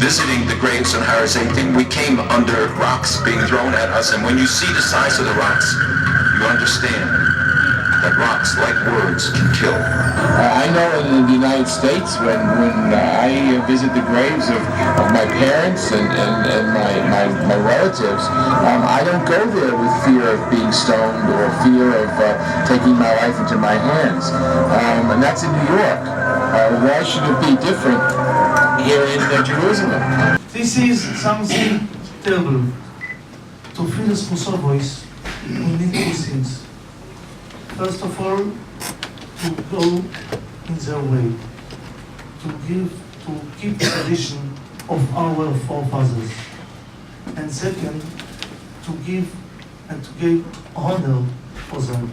visiting the graves in Har Hazeitim, we came under rocks being thrown at us, and when you see the size of the rocks, you understand that rocks, like words, can kill. I know in the United States, when I visit the graves of my parents and my relatives, I don't go there with fear of being stoned or fear of taking my life into my hands. And that's in New York. Why should it be different here in Jerusalem? This is something terrible. To feel the sponsor voice, we need two things. First of all, to go in their way, to keep the tradition of our forefathers. And second, to give honor for them.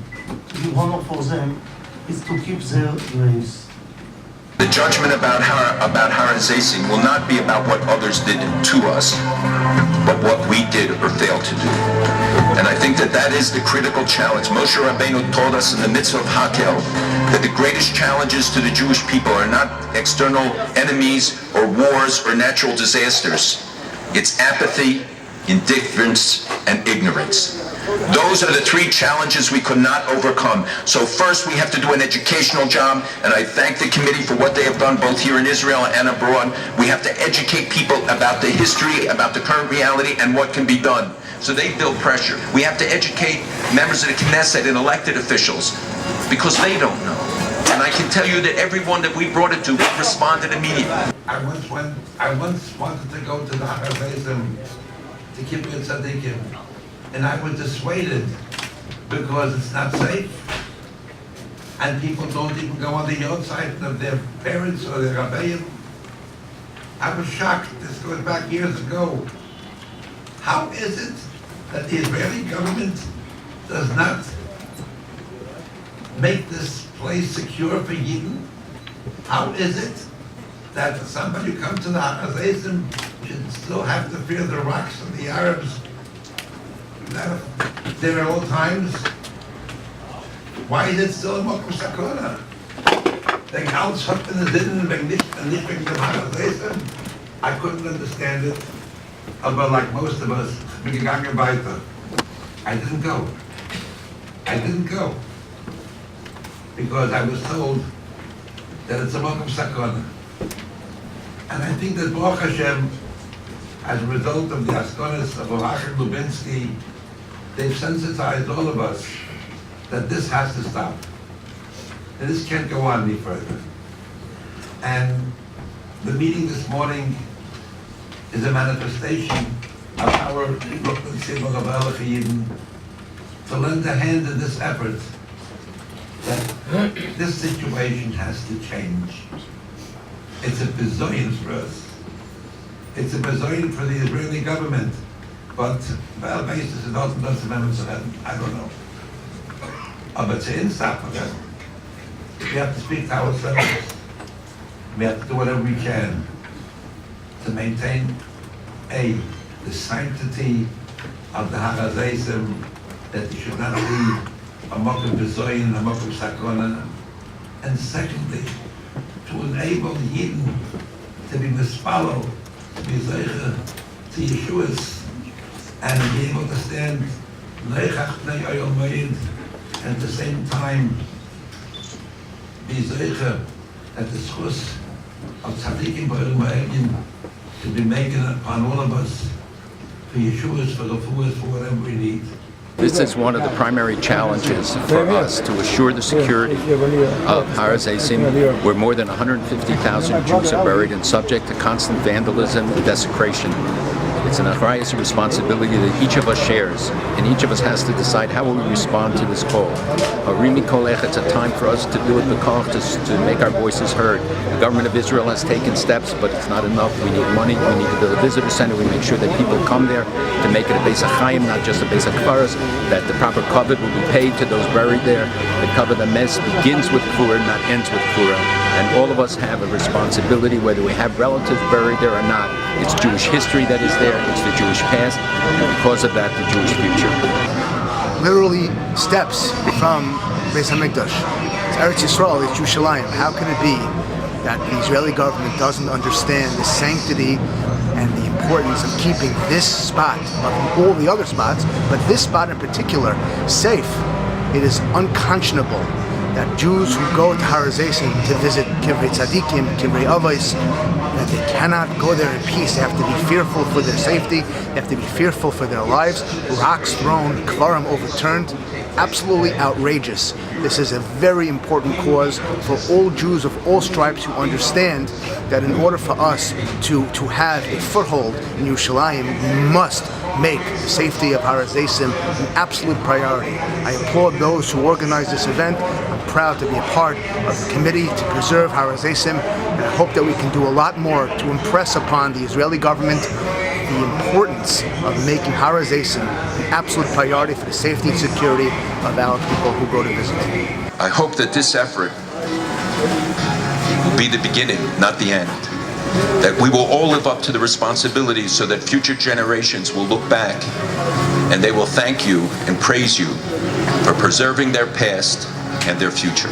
To give honor for them is to keep their graves. The judgment about Har Hazeisim will not be about what others did to us, but what we did or failed to do. And I think that is the critical challenge. Moshe Rabbeinu told us in the mitzvah of Hakel that the greatest challenges to the Jewish people are not external enemies or wars or natural disasters. It's apathy, indifference, and ignorance. Those are the three challenges we could not overcome. So first we have to do an educational job, and I thank the committee for what they have done both here in Israel and abroad. We have to educate people about the history, about the current reality, and what can be done. So they build pressure. We have to educate members of the Knesset and elected officials, because they don't know. And I can tell you that everyone that we brought it to responded immediately. I once wanted to go to the Har Hazeisim to Kibbutz Tzadikim, and I was dissuaded because it's not safe, and people don't even go on the yard side of their parents or their rabbeim. I was shocked. This goes back years ago. How is it that the Israeli government does not make this place secure for Yidden? How is it that somebody who comes to the Har Hazeisim should still have to fear the rocks of the Arabs there at all times? Why is it still a Mokum Sakona? The Gauts hat in the Sinnen, nicht wegen dem Har Hazeisim. I couldn't understand it, but like most of us, bin gegangen weiter. I didn't go. Because I was told that it's a Mokum Sakona. And I think that Baruch Hashem, as a result of the Askonis of Orach and Lubinsky, they've sensitized all of us that this has to stop. And this can't go on any further. And the meeting this morning is a manifestation of our Brooklyn Tzibur of Elach Yidden to lend a hand in this effort that this situation has to change. It's a bizoyin for us. It's a bizoyin for the Israeli government. But Bais is not amendments of heaven. I don't know. But to instap of that, we have to speak to ourselves. We have to do whatever we can to maintain the sanctity of the Har Hazeisim, that it should not be a mokum v'zoyin, a mokum sakona, and secondly, to enable Yidden to be mispalo, to be zeicha, to Yeshua's, and be able to stand leichach pnei oyel moed, and at the same time be zeicha that the schus of tzadikim b'olim ha'elyin to be making upon all of us for Yeshua's, for refuahs, for whatever we need. This is one of the primary challenges for us, to assure the security of Har Hazeisim, where more than 150,000 Jews are buried and subject to constant vandalism and desecration. It's an Achrayus responsibility that each of us shares, and each of us has to decide how will we respond to this call. It's a time for us to do it to make our voices heard. The government of Israel has taken steps, but it's not enough. We need money. We need to build a visitor center. We make sure that people come there to make it a Beis HaChaim, not just a Beis HaKfaras, that the proper kavod will be paid to those buried there. The kavod HaMes begins with Kfura, not ends with Kfura. And all of us have a responsibility, whether we have relatives buried there or not. It's Jewish history that is there, it's the Jewish past, and because of that, the Jewish future. Literally steps from Beis HaMikdash. It's Eretz Yisrael, it's Yerushalayim. How can it be that the Israeli government doesn't understand the sanctity and the importance of keeping this spot, above all the other spots, but this spot in particular, safe. It is unconscionable that Jews who go to Har Hazeisim to visit Kivrei Tzadikim, Kivrei Avos, that they cannot go there in peace. They have to be fearful for their safety. They have to be fearful for their lives. Rocks thrown, kvarim overturned. Absolutely outrageous. This is a very important cause for all Jews of all stripes who understand that in order for us to have a foothold in Yerushalayim, we must make the safety of Har Hazeisim an absolute priority. I applaud those who organized this event. I'm proud to be a part of the committee to preserve Har Hazeisim, and I hope that we can do a lot more to impress upon the Israeli government the importance of making Har Hazeisim an absolute priority for the safety and security of our people who go to visit. I hope that this effort will be the beginning, not the end. That we will all live up to the responsibilities so that future generations will look back and they will thank you and praise you for preserving their past and their future.